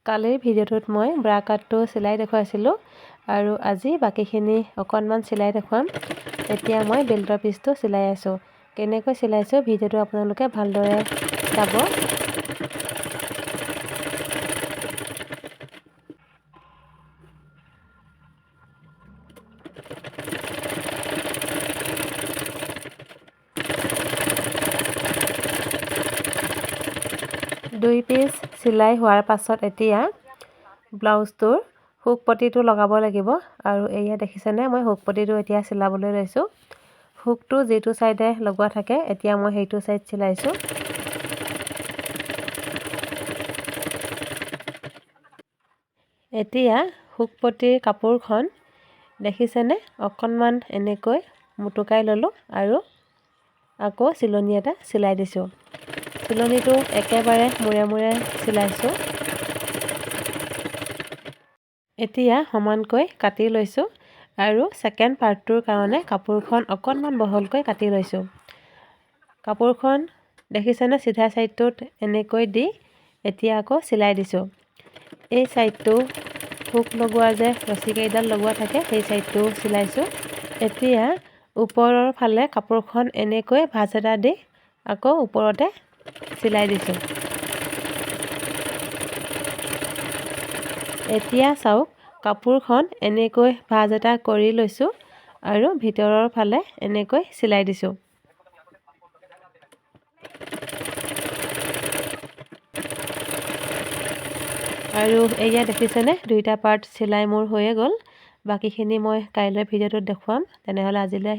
কালিৰ ভিডিঅ'টোত মই ব্ৰা কাটটো চিলাই দেখুৱাইছিলোঁ আৰু আজি বাকীখিনি অকণমান চিলাই দেখুৱাম। এতিয়া মই বেল্টৰ পিচটো চিলাই আছোঁ। কেনেকৈ চিলাইছোঁ ভিডিঅ'টো আপোনালোকে ভালদৰে চাব। দুই পিচ চিলাই হোৱাৰ পাছত এতিয়া ব্লাউজটোৰ হুক পটিটো লগাব লাগিব আৰু এয়া দেখিছেনে মই হুক পটিটো এতিয়া চিলাবলৈ লৈছোঁ। হুকটো যিটো চাইডে লগোৱা থাকে এতিয়া মই সেইটো চাইড চিলাইছোঁ। এতিয়া হুক পটিৰ কাপোৰখন দেখিছেনে অকণমান এনেকৈ মুটুকাই ল'লোঁ আৰু আকৌ চিলনি এটা চিলাই দিছোঁ। চিলনিটো একেবাৰে মূৰে মূৰে চিলাইছোঁ। এতিয়া সমানকৈ কাটি লৈছোঁ আৰু ছেকেণ্ড পাৰ্টটোৰ কাৰণে কাপোৰখন অকণমান বহলকৈ কাটি লৈছোঁ। কাপোৰখন দেখিছেনে চিধা চাইডটোত এনেকৈ দি এতিয়া আকৌ চিলাই দিছোঁ। এই চাইডটো হুক লগোৱা যে ৰছীকেইডাল লগোৱা থাকে সেই চাইডটো চিলাইছোঁ। এতিয়া ওপৰৰ ফালে কাপোৰখন এনেকৈ ভাঁজ এটা দি আকৌ ওপৰতে চিলাই দিছোঁ। এতিয়া চাওক কাপোৰখন এনেকৈ ভাঁজ এটা কৰি লৈছোঁ আৰু ভিতৰৰ ফালে এনেকৈ চিলাই দিছোঁ। আৰু এয়া দেখিছেনে দুইটা পাৰ্ট চিলাই মোৰ হৈয়ে গ'ল। বাকীখিনি মই কাইলৈ ভিডিঅ'টোত দেখুৱাম। তেনেহ'লে আজিলৈ